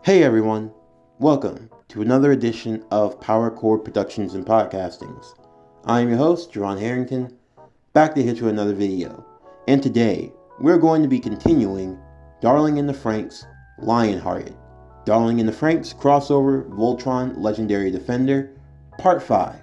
Hey everyone, welcome to another edition of Power Chord Productions and Podcastings. I am your host, Jerron Harrington, back to hit you another video. And today, we're going to be continuing Darling in the Franxx, Lionhearted. Darling in the Franxx crossover Voltron Legendary Defender, Part 5.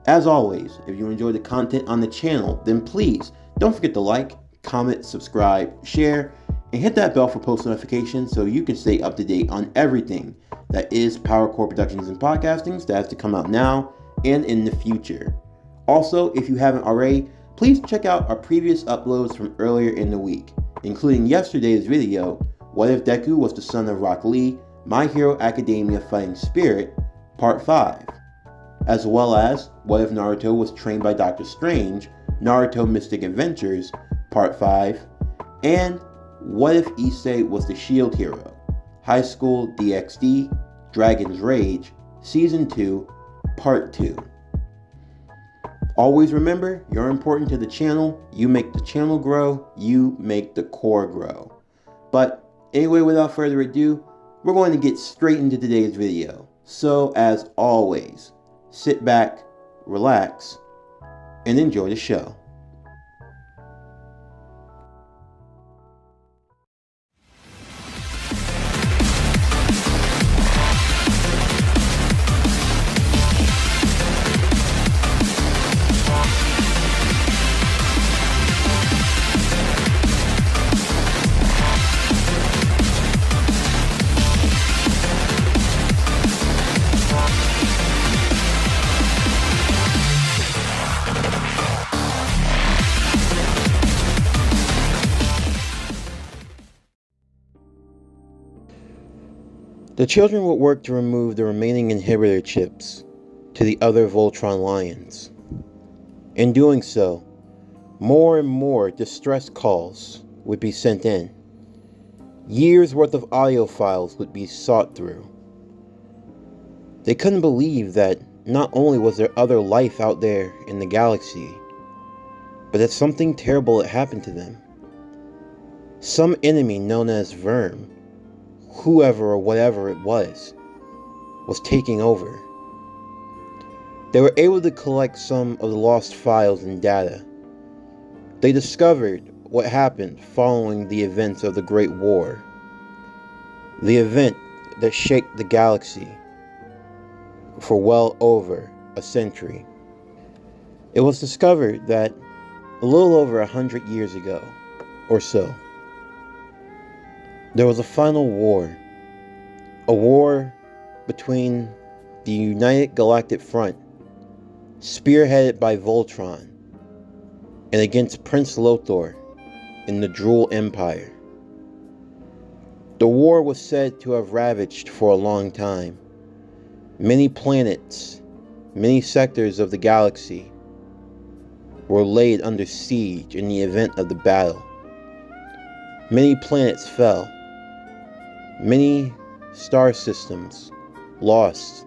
As always, if you enjoy the content on the channel, then please don't forget to like, comment, subscribe, share, and hit that bell for post notifications so you can stay up to date on everything that is Power Chord Productions and Podcastings that has to come out now and in the future. Also, if you haven't already, please check out our previous uploads from earlier in the week, including yesterday's video, What If Deku Was the Son of Rock Lee, My Hero Academia Fighting Spirit, Part 5, as well as What If Naruto Was Trained by Dr. Strange, Naruto Mystic Adventures, Part 5, and What If Issei Was the Shield Hero, High School DxD, Dragon's Rage, Season 2, Part 2. Always remember, you're important to the channel, you make the channel grow, you make the core grow. But anyway, without further ado, we're going to get straight into today's video. So as always, sit back, relax, and enjoy the show. The children would work to remove the remaining inhibitor chips to the other Voltron lions. In doing so, more and more distress calls would be sent in. Years worth of audio files would be sought through. They couldn't believe that not only was there other life out there in the galaxy, but that something terrible had happened to them. Some enemy known as Verm, whoever or whatever it was taking over. They were able to collect some of the lost files and data. They discovered what happened following the events of the Great War, the event that shook the galaxy for well over a century. It was discovered that a little over 100 years ago or so, there was a final war, a war between the United Galactic Front, spearheaded by Voltron, and against Prince Lothar in the Drool Empire. The war was said to have ravaged for a long time. Many planets, many sectors of the galaxy were laid under siege in the event of the battle. Many planets fell. Many star systems lost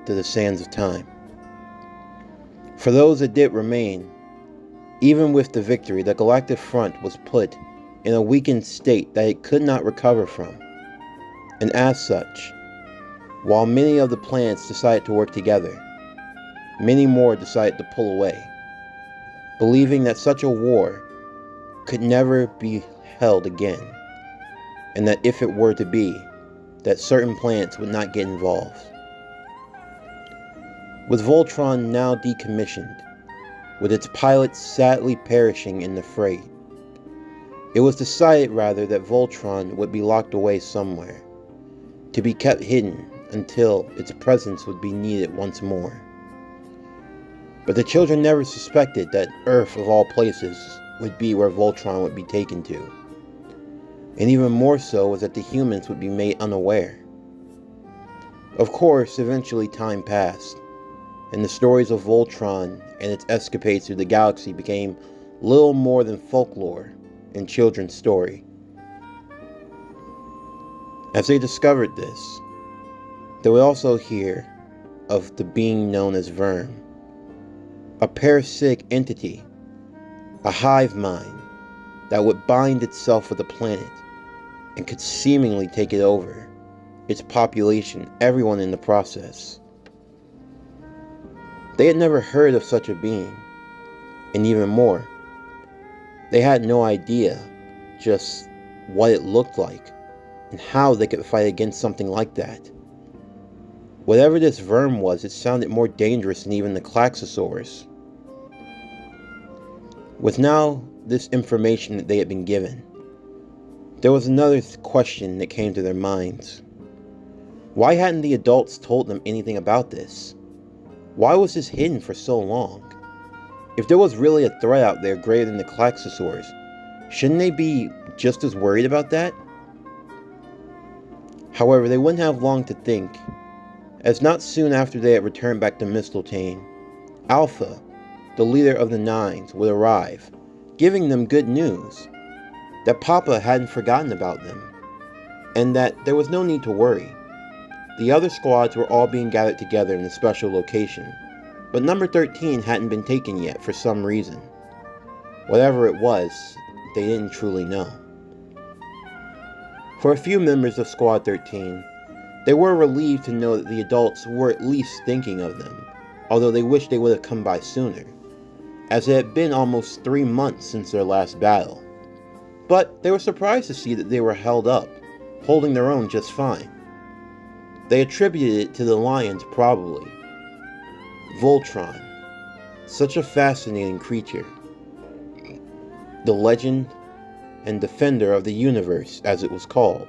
to the sands of time. For those that did remain, even with the victory, the Galactic Front was put in a weakened state that it could not recover from. And as such, while many of the planets decided to work together, many more decided to pull away, believing that such a war could never be held again, and that if it were to be, that certain planets would not get involved. With Voltron now decommissioned, with its pilots sadly perishing in the fray, it was decided rather that Voltron would be locked away somewhere, to be kept hidden until its presence would be needed once more. But the children never suspected that Earth of all places would be where Voltron would be taken to. And even more so was that the humans would be made unaware. Of course, eventually time passed, and the stories of Voltron and its escapades through the galaxy became little more than folklore and children's story. As they discovered this, they would also hear of the being known as Verm, a parasitic entity, a hive mind that would bind itself with the planet and could seemingly take it over its population, everyone in the process. They had never heard of such a being, and even more, they had no idea just what it looked like and how they could fight against something like that. Whatever this verm was, it sounded more dangerous than even the Klaxosaurus. With now this information that they had been given, there was another question that came to their minds. Why hadn't the adults told them anything about this? Why was this hidden for so long? If there was really a threat out there greater than the Klaxosaurus, shouldn't they be just as worried about that? However, they wouldn't have long to think, as not soon after they had returned back to Mistletoe, Alpha, the leader of the Nines, would arrive, giving them good news, that Papa hadn't forgotten about them, and that there was no need to worry. The other squads were all being gathered together in a special location, but number 13 hadn't been taken yet for some reason. Whatever it was, they didn't truly know. For a few members of Squad 13, they were relieved to know that the adults were at least thinking of them, although they wished they would have come by sooner, as it had been almost 3 months since their last battle. But they were surprised to see that they were held up, holding their own just fine. They attributed it to the lions, probably. Voltron, such a fascinating creature. The legend and defender of the universe, as it was called.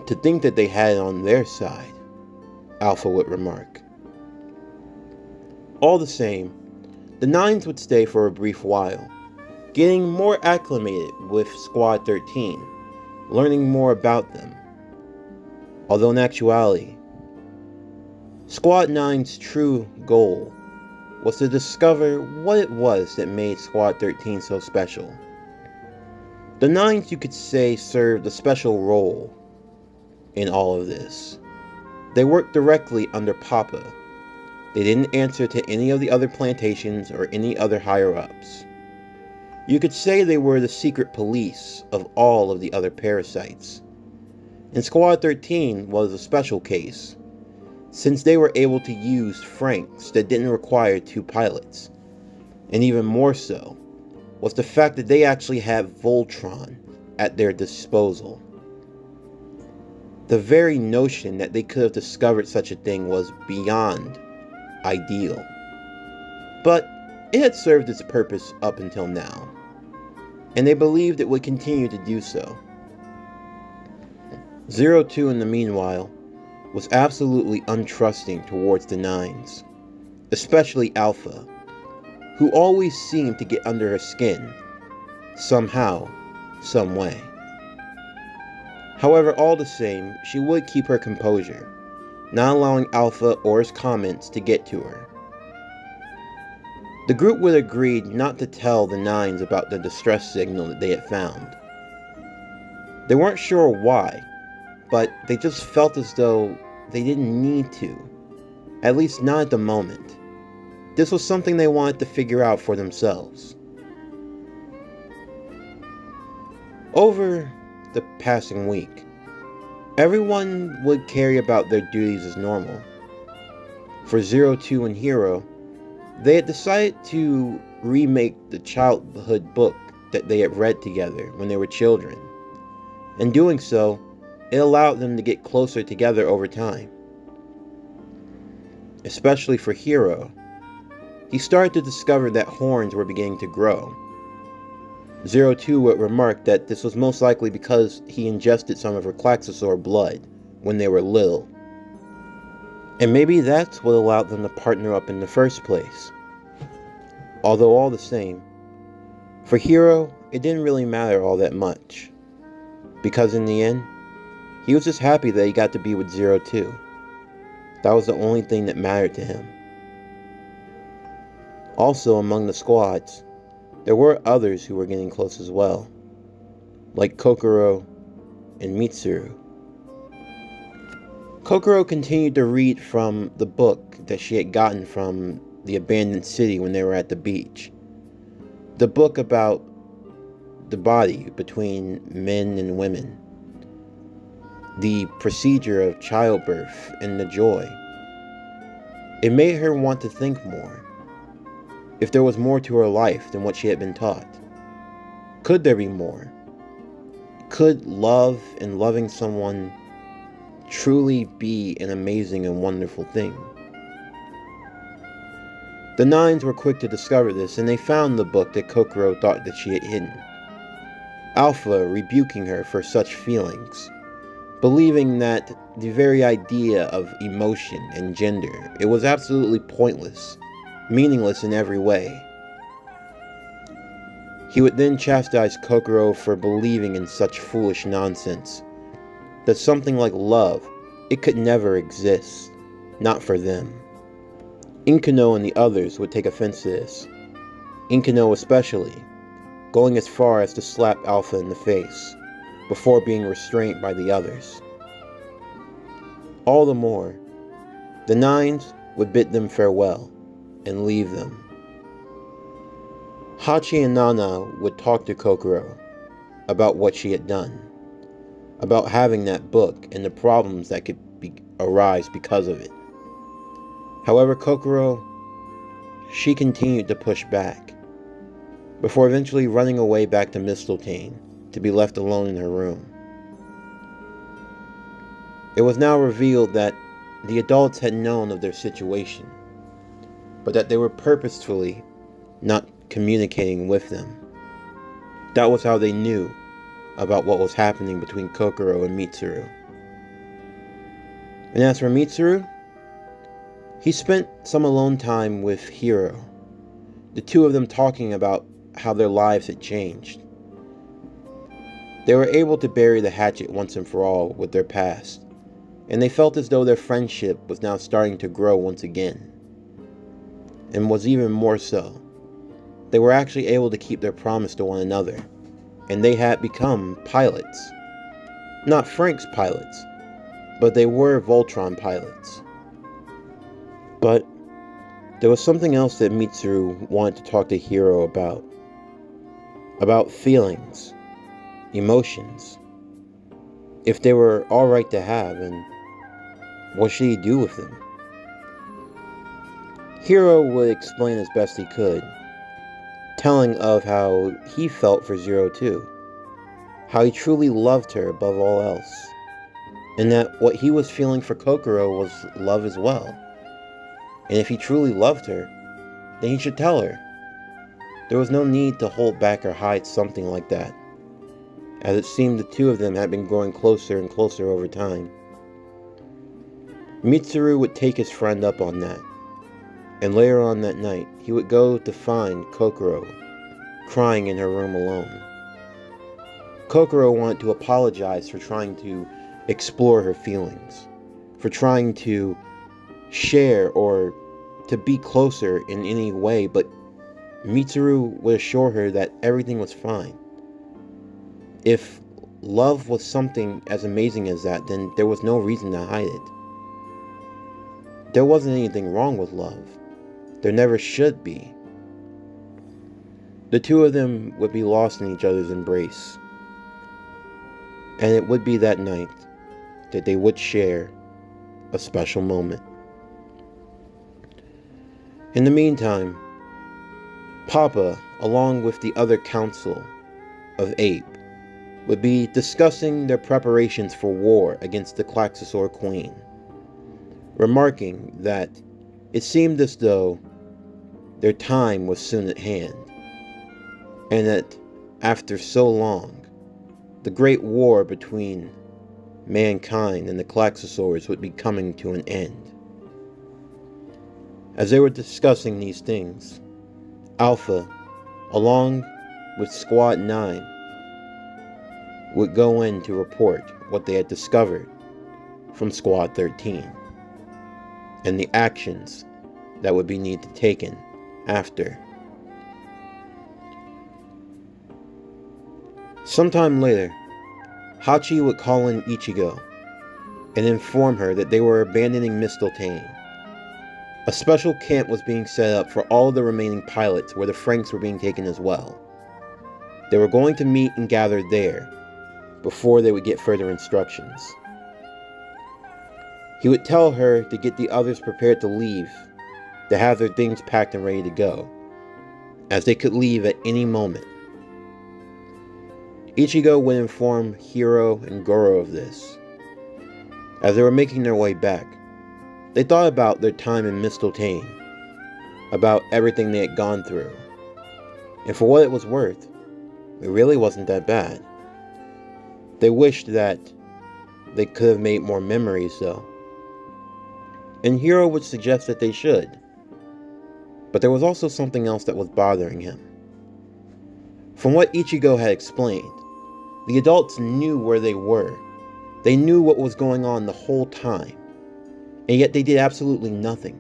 To think that they had it on their side, Alpha would remark. All the same, the Nines would stay for a brief while, getting more acclimated with Squad 13, learning more about them. Although in actuality, Squad 9's true goal was to discover what it was that made Squad 13 so special. The Nines, you could say, served a special role in all of this. They worked directly under Papa. They didn't answer to any of the other plantations or any other higher-ups. You could say they were the secret police of all of the other parasites. And Squad 13 was a special case, since they were able to use Franxx that didn't require 2 pilots. And even more so, was the fact that they actually had Voltron at their disposal. The very notion that they could have discovered such a thing was beyond ideal. But it had served its purpose up until now, and they believed it would continue to do so. 02, in the meanwhile, was absolutely untrusting towards the Nines, especially Alpha, who always seemed to get under her skin, somehow, some way. However, all the same, she would keep her composure, not allowing Alpha or his comments to get to her. The group would agree not to tell the Nines about the distress signal that they had found. They weren't sure why, but they just felt as though they didn't need to, at least not at the moment. This was something they wanted to figure out for themselves. Over the passing week, everyone would carry about their duties as normal. For 02 and Hiro, they had decided to remake the childhood book that they had read together when they were children. In doing so, it allowed them to get closer together over time. Especially for Hiro, he started to discover that horns were beginning to grow. 02 would remark that this was most likely because he ingested some of her Klaxosaur blood when they were little. And maybe that's what allowed them to partner up in the first place. Although all the same, for Hiro, it didn't really matter all that much. Because in the end, he was just happy that he got to be with 02. That was the only thing that mattered to him. Also, among the squads, there were others who were getting close as well, like Kokoro and Mitsuru. Kokoro continued to read from the book that she had gotten from the abandoned city when they were at the beach. The book about the body between men and women. the procedure of childbirth and the joy. It made her want to think more. If there was more to her life than what she had been taught. Could there be more? Could love and loving someone truly be an amazing and wonderful thing? The Nines were quick to discover this, and they found the book that Kokoro thought that she had hidden. Alpha rebuking her for such feelings, believing that the very idea of emotion and gender, it was absolutely pointless, meaningless in every way. He would then chastise Kokoro for believing in such foolish nonsense, that something like love, it could never exist, not for them. Inkano and the others would take offense to this, Inkano especially, going as far as to slap Alpha in the face, before being restrained by the others. All the more, the Nines would bid them farewell, and leave them. Hachi and Nana would talk to Kokoro about what she had done, about having that book and the problems that could arise because of it. However, Kokoro, she continued to push back, before eventually running away back to Mistletoe to be left alone in her room. It was now revealed that the adults had known of their situation, but that they were purposefully not communicating with them. That was how they knew about what was happening between Kokoro and Mitsuru. And as for Mitsuru, he spent some alone time with Hiro, the two of them talking about how their lives had changed. They were able to bury the hatchet once and for all with their past, and they felt as though their friendship was now starting to grow once again. And was even more so, they were actually able to keep their promise to one another, and they had become pilots. Not Franxx pilots, but they were Voltron pilots. But there was something else that Mitsuru wanted to talk to Hiro about. About feelings, emotions, if they were alright to have, and what should he do with them? Hiro would explain as best he could, telling of how he felt for 02, how he truly loved her above all else, and that what he was feeling for Kokoro was love as well. And if he truly loved her, then he should tell her. There was no need to hold back or hide something like that, as it seemed the two of them had been growing closer and closer over time. Mitsuru would take his friend up on that, and later on that night, he would go to find Kokoro, crying in her room alone. Kokoro wanted to apologize for trying to explore her feelings, for trying to share or to be closer in any way, but Mitsuru would assure her that everything was fine. If love was something as amazing as that, then there was no reason to hide it. There wasn't anything wrong with love. There never should be. The two of them would be lost in each other's embrace. And it would be that night that they would share a special moment. In the meantime, Papa, along with the other council of 8, would be discussing their preparations for war against the Klaxosaur Queen, remarking that it seemed as though their time was soon at hand, and that after so long, the great war between mankind and the Klaxosaurs would be coming to an end. As they were discussing these things, Alpha, along with Squad 9, would go in to report what they had discovered from Squad 13, and the actions that would be needed to be taken after. Sometime later, Hachi would call in Ichigo and inform her that they were abandoning Mistletoe. A special camp was being set up for all the remaining pilots where the Franxx were being taken as well. They were going to meet and gather there before they would get further instructions. He would tell her to get the others prepared to leave, to have their things packed and ready to go, as they could leave at any moment. Ichigo would inform Hiro and Goro of this. As they were making their way back, they thought about their time in Mistletoe, about everything they had gone through, and for what it was worth, it really wasn't that bad. They wished that they could have made more memories though, and Hiro would suggest that they should, but there was also something else that was bothering him. From what Ichigo had explained, the adults knew where they were. They knew what was going on the whole time, and yet they did absolutely nothing.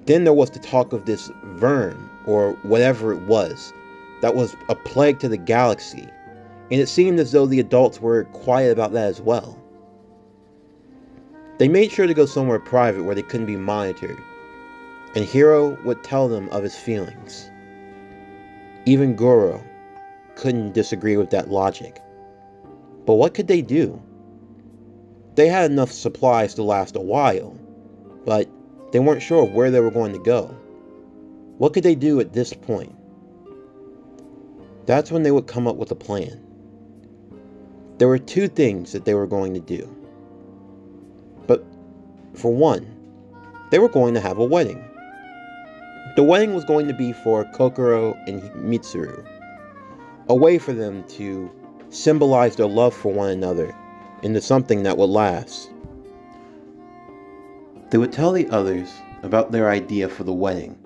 Then there was the talk of this Vern, or whatever it was, that was a plague to the galaxy, and it seemed as though the adults were quiet about that as well. They made sure to go somewhere private where they couldn't be monitored, and Hiro would tell them of his feelings. Even Goro couldn't disagree with that logic. But what could they do? They had enough supplies to last a while, but they weren't sure where they were going to go. What could they do at this point? That's when they would come up with a plan. There were two things that they were going to do. But for one, they were going to have a wedding. The wedding was going to be for Kokoro and Mitsuru, a way for them to symbolize their love for one another into something that would last. They would tell the others about their idea for the wedding,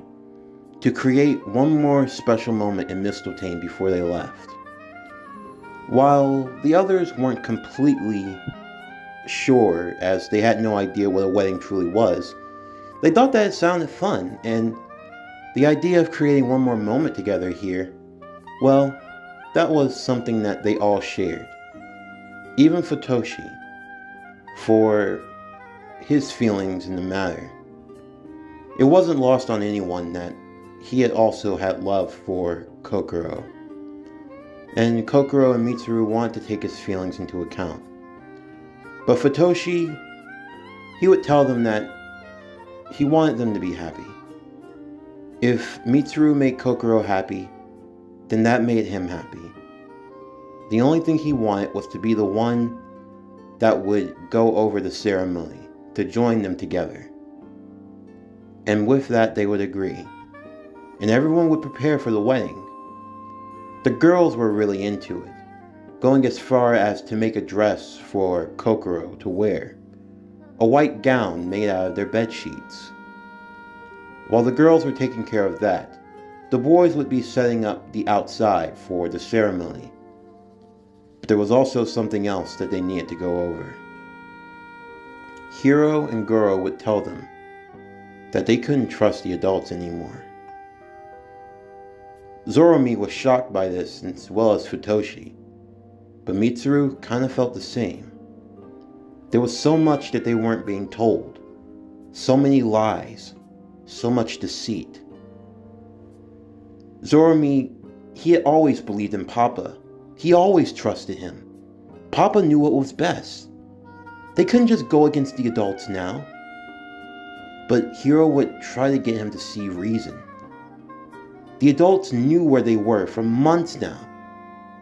to create one more special moment in Mistletoe before they left. While the others weren't completely sure, as they had no idea what a wedding truly was, they thought that it sounded fun, and the idea of creating one more moment together here, well, that was something that they all shared. Even Futoshi, for his feelings in the matter. It wasn't lost on anyone that he had also had love for Kokoro. And Kokoro and Mitsuru wanted to take his feelings into account. But Futoshi, he would tell them that he wanted them to be happy. If Mitsuru made Kokoro happy, then that made him happy. The only thing he wanted was to be the one that would go over the ceremony, to join them together. And with that they would agree. And everyone would prepare for the wedding. The girls were really into it, going as far as to make a dress for Kokoro to wear, a white gown made out of their bed sheets. While the girls were taking care of that, the boys would be setting up the outside for the ceremony. But there was also something else that they needed to go over. Hiro and Goro would tell them that they couldn't trust the adults anymore. Zoromi was shocked by this as well as Futoshi, but Mitsuru kind of felt the same. There was so much that they weren't being told, so many lies, so much deceit. Zoromi, he had always believed in Papa. He always trusted him. Papa knew what was best. They couldn't just go against the adults now. But Hiro would try to get him to see reason. The adults knew where they were for months now,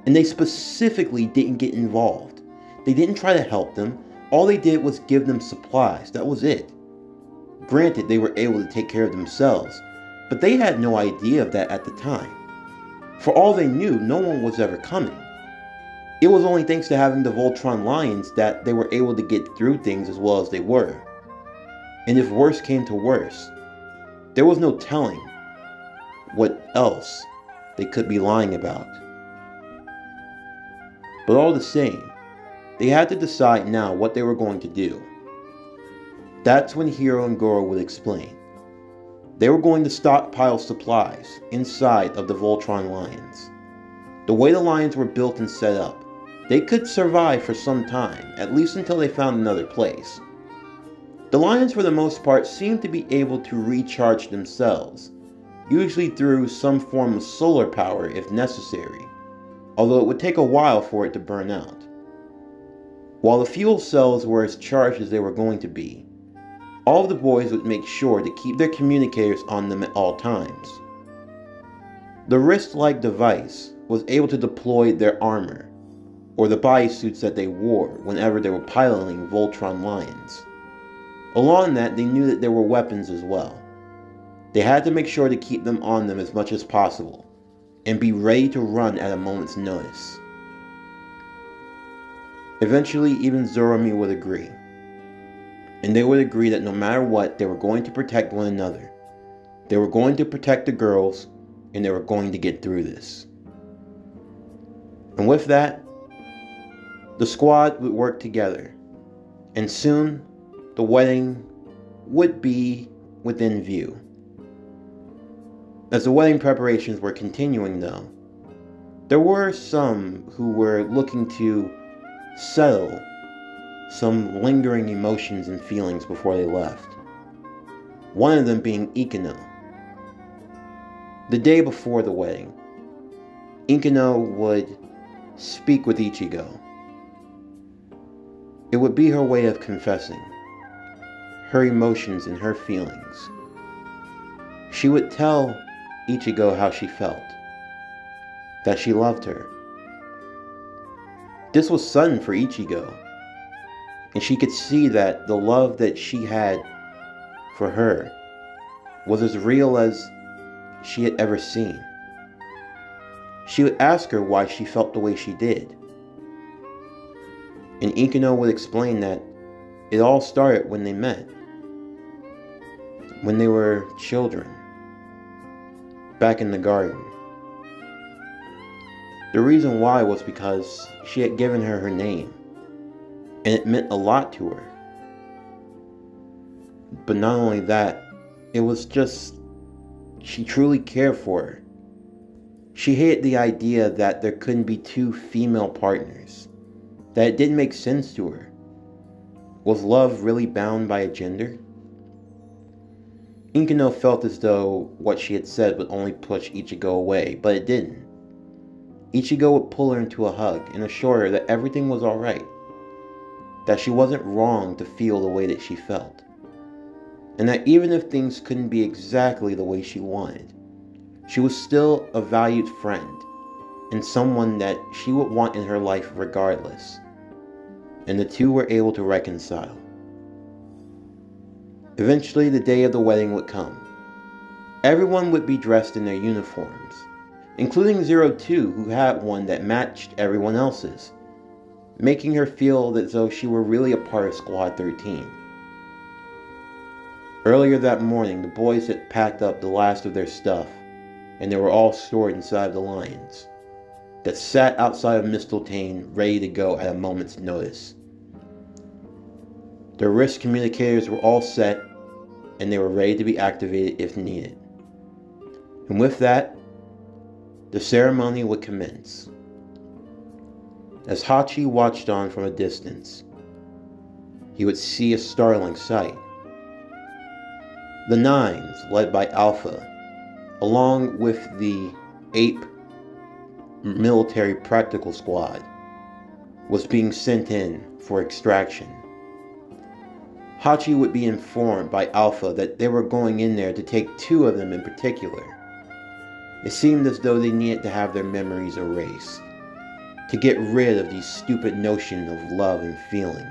and they specifically didn't get involved. They didn't try to help them. All they did was give them supplies. That was it. Granted, they were able to take care of themselves, but they had no idea of that at the time. For all they knew, no one was ever coming. It was only thanks to having the Voltron lions that they were able to get through things as well as they were. And if worse came to worse, there was no telling what else they could be lying about. But all the same, they had to decide now what they were going to do. That's when Hiro and Goro would explain. They were going to stockpile supplies inside of the Voltron lions. The way the lions were built and set up, they could survive for some time, at least until they found another place. The lions for the most part seemed to be able to recharge themselves, usually through some form of solar power if necessary, although it would take a while for it to burn out. While the fuel cells were as charged as they were going to be, all of the boys would make sure to keep their communicators on them at all times. The wrist-like device was able to deploy their armor, or the bodysuits that they wore whenever they were piloting Voltron Lions. Along that, they knew that there were weapons as well. They had to make sure to keep them on them as much as possible, and be ready to run at a moment's notice. Eventually, even Zoromi would agree. And they would agree that no matter what, they were going to protect one another. They were going to protect the girls, and they were going to get through this. And with that, the squad would work together, and soon the wedding would be within view. As the wedding preparations were continuing though, there were some who were looking to settle some lingering emotions and feelings before they left. One of them being Ikano. The day before the wedding, Ikano would speak with Ichigo. It would be her way of confessing her emotions and her feelings. She would tell Ichigo how she felt, that she loved her. This was sudden for Ichigo, and she could see that the love that she had for her was as real as she had ever seen. She would ask her why she felt the way she did, and Ikano would explain that it all started when they met, when they were children, back in the garden. The reason why was because she had given her her name, and it meant a lot to her. But not only that, it was just, she truly cared for her. She hated the idea that there couldn't be two female partners, that it didn't make sense to her. Was love really bound by a gender? Ikano felt as though what she had said would only push Ichigo away, but it didn't. Ichigo would pull her into a hug and assure her that everything was alright, that she wasn't wrong to feel the way that she felt, and that even if things couldn't be exactly the way she wanted, she was still a valued friend and someone that she would want in her life regardless, and the two were able to reconcile. Eventually, the day of the wedding would come. Everyone would be dressed in their uniforms, including 02, who had one that matched everyone else's, making her feel as though she were really a part of Squad 13. Earlier that morning, the boys had packed up the last of their stuff, and they were all stored inside the lions that sat outside of Mistletoe, ready to go at a moment's notice. Their wrist communicators were all set, and they were ready to be activated if needed. And with that, the ceremony would commence. As Hachi watched on from a distance, he would see a startling sight. The Nines, led by Alpha, along with the Ape military practical squad, was being sent in for extraction. Hachi would be informed by Alpha that they were going in there to take two of them in particular. It seemed as though they needed to have their memories erased, to get rid of these stupid notions of love and feeling.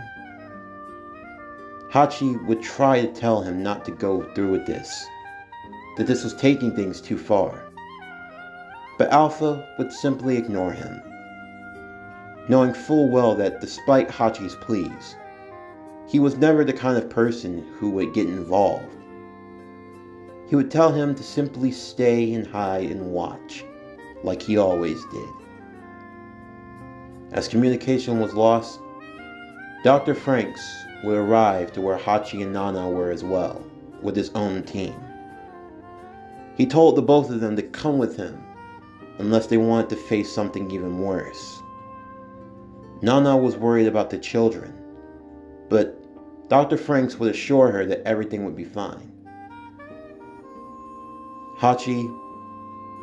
Hachi would try to tell him not to go through with this, that this was taking things too far. But Alpha would simply ignore him, knowing full well that despite Hachi's pleas, he was never the kind of person who would get involved. He would tell him to simply stay and hide and watch, like he always did. As communication was lost, Dr. Franxx would arrive to where Hachi and Nana were as well, with his own team. He told the both of them to come with him, unless they wanted to face something even worse. Nana was worried about the children, but Dr. Franxx would assure her that everything would be fine. Hachi,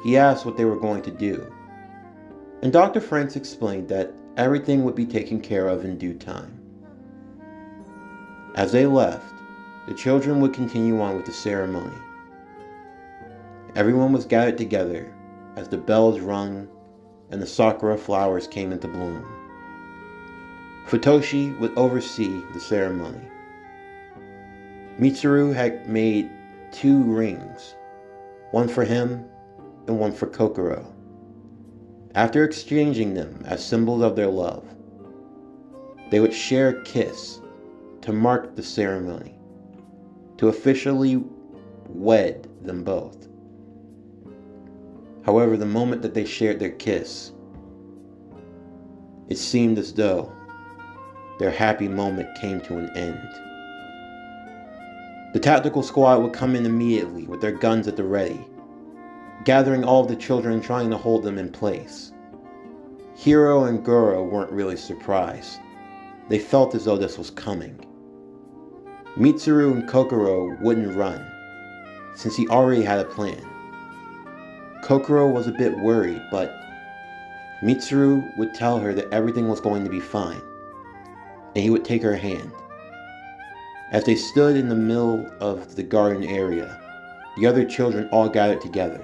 he asked what they were going to do, and Dr. Franxx explained that everything would be taken care of in due time. As they left, the children would continue on with the ceremony. Everyone was gathered together as the bells rung and the sakura flowers came into bloom. Futoshi would oversee the ceremony. Mitsuru had made 2 rings, one for him and one for Kokoro. After exchanging them as symbols of their love, they would share a kiss to mark the ceremony, to officially wed them both. However, the moment that they shared their kiss, it seemed as though their happy moment came to an end. The tactical squad would come in immediately with their guns at the ready, gathering all of the children and trying to hold them in place. Hiro and Goro weren't really surprised. They felt as though this was coming. Mitsuru and Kokoro wouldn't run, since he already had a plan. Kokoro was a bit worried, but Mitsuru would tell her that everything was going to be fine, and he would take her hand. As they stood in the middle of the garden area, the other children all gathered together.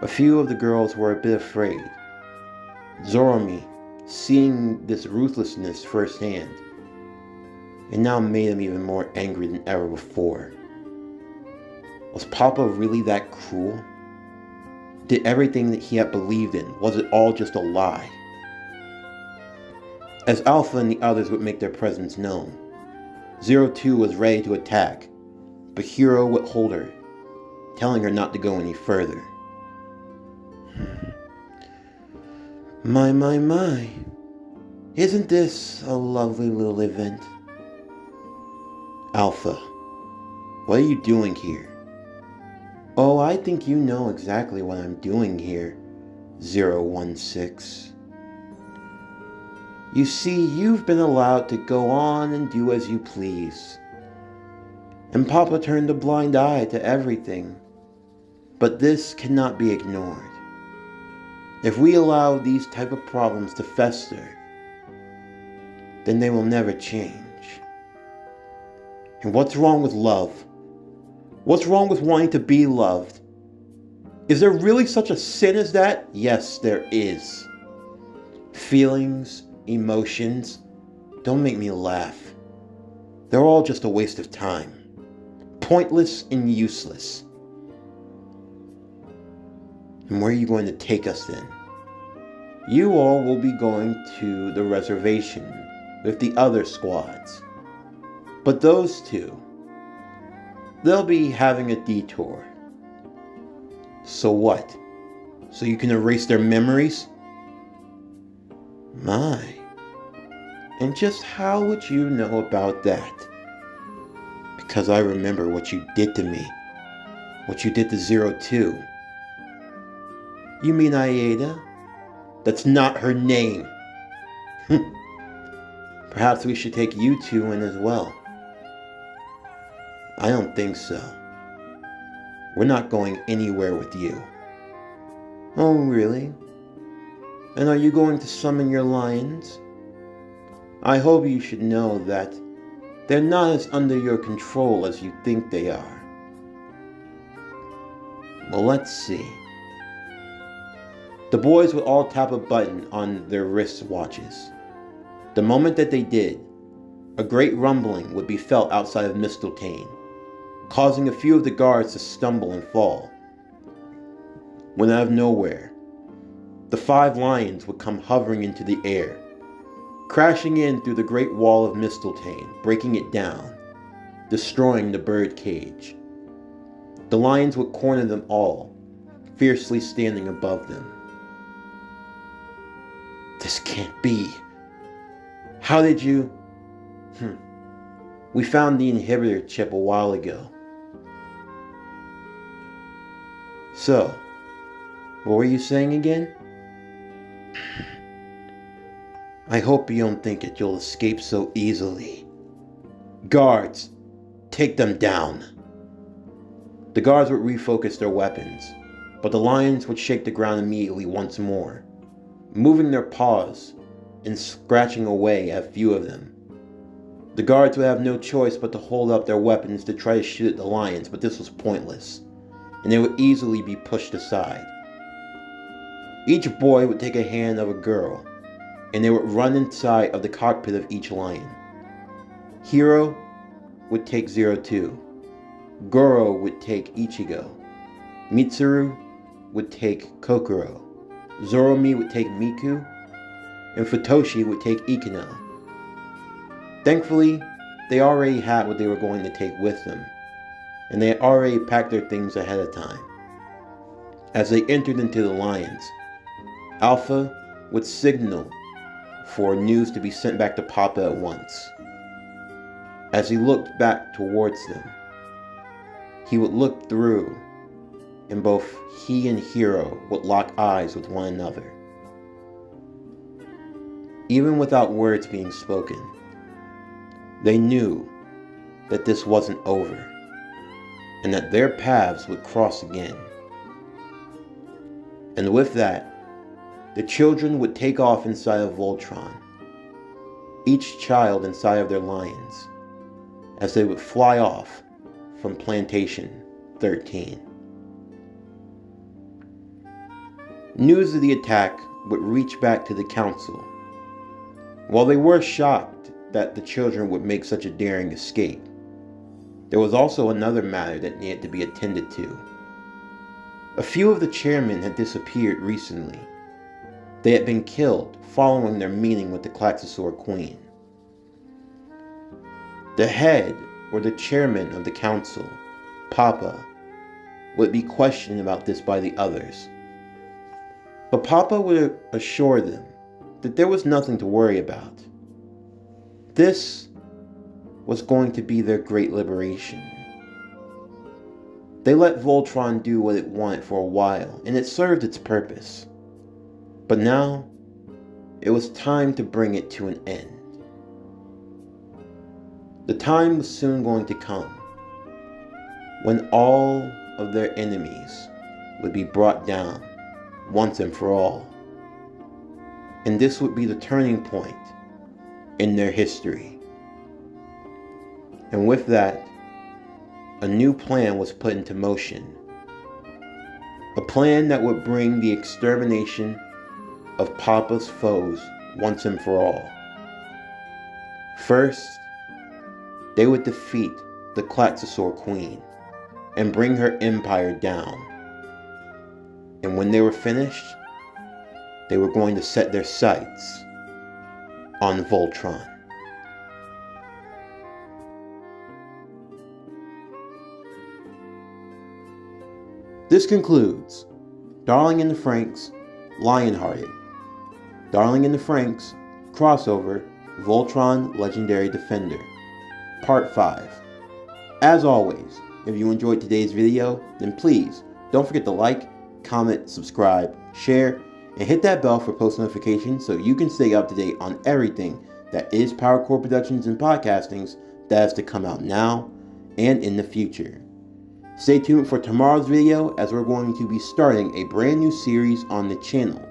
A few of the girls were a bit afraid. Zoromi, seeing this ruthlessness firsthand, it now made him even more angry than ever before. Was Papa really that cruel? Did everything that he had believed in, was it all just a lie? As Alpha and the others would make their presence known, 02 was ready to attack, but Hiro would hold her, telling her not to go any further. My. Isn't this a lovely little event? Alpha, what are you doing here? Oh, I think you know exactly what I'm doing here, 016. You see, you've been allowed to go on and do as you please. And Papa turned a blind eye to everything. But this cannot be ignored. If we allow these type of problems to fester, then they will never change. And what's wrong with love? What's wrong with wanting to be loved? Is there really such a sin as that? Yes, there is. Feelings, emotions, don't make me laugh. They're all just a waste of time. Pointless and useless. And where are you going to take us then? You all will be going to the reservation with the other squads. But those two, they'll be having a detour. So what? So you can erase their memories? My. And just how would you know about that? Because I remember what you did to me. What you did to 02. You mean Aida? That's not her name. Perhaps we should take you two in as well. I don't think so. We're not going anywhere with you. Oh, really? And are you going to summon your lions? I hope you should know that they're not as under your control as you think they are. Well, let's see. The boys would all tap a button on their wristwatches. The moment that they did, a great rumbling would be felt outside of Mistletoe, causing a few of the guards to stumble and fall. When out of nowhere, the 5 lions would come hovering into the air, crashing in through the great wall of Mistletoe, breaking it down, destroying the bird cage. The lions would corner them all, fiercely standing above them. This can't be. How did you... We found the inhibitor chip a while ago. So, what were you saying again? I hope you don't think that you'll escape so easily. Guards, take them down. The guards would refocus their weapons, but the lions would shake the ground immediately once more, moving their paws and scratching away at a few of them. The guards would have no choice but to hold up their weapons to try to shoot at the lions, but this was pointless, and they would easily be pushed aside. Each boy would take a hand of a girl, and they would run inside of the cockpit of each lion. Hiro would take 02. Goro would take Ichigo. Mitsuru would take Kokoro. Zoromi would take Miku, and Futoshi would take Ikino. Thankfully, they already had what they were going to take with them, and they had already packed their things ahead of time. As they entered into the lions, Alpha would signal for news to be sent back to Papa at once. As he looked back towards them, he would look through, and both he and Hiro would lock eyes with one another. Even without words being spoken, they knew that this wasn't over, and that their paths would cross again. And with that, the children would take off inside of Voltron, each child inside of their lions, as they would fly off from Plantation 13. News of the attack would reach back to the council. While they were shocked that the children would make such a daring escape, there was also another matter that needed to be attended to. A few of the chairmen had disappeared recently. They had been killed following their meeting with the Klaxosaur Queen. The head, or the chairman of the council, Papa, would be questioned about this by the others. But Papa would assure them that there was nothing to worry about. This was going to be their great liberation. They let Voltron do what it wanted for a while, and it served its purpose. But now, it was time to bring it to an end. The time was soon going to come when all of their enemies would be brought down once and for all. And this would be the turning point in their history. And with that, a new plan was put into motion. A plan that would bring the extermination of Papa's foes once and for all. First, they would defeat the Klaxosaur Queen and bring her empire down. And when they were finished, they were going to set their sights on Voltron. This concludes Darling in the Franxx, Lionhearted. Darling in the Franxx, crossover, Voltron Legendary Defender, Part 5. As always, if you enjoyed today's video, then please don't forget to like, comment, subscribe, share, and hit that bell for post notifications so you can stay up to date on everything that is PowerCore Productions and Podcastings that is to come out now and in the future. Stay tuned for tomorrow's video, as we're going to be starting a brand new series on the channel.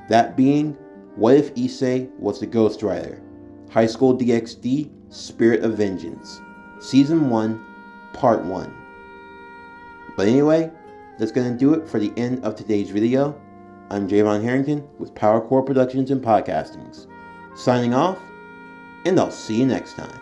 That being, What If Issei Was the Ghost Rider? High School DxD Spirit of Vengeance, Season 1, Part 1. But anyway, that's going to do it for the end of today's video. I'm Javon Harrington with PowerCore Productions and Podcastings, signing off, and I'll see you next time.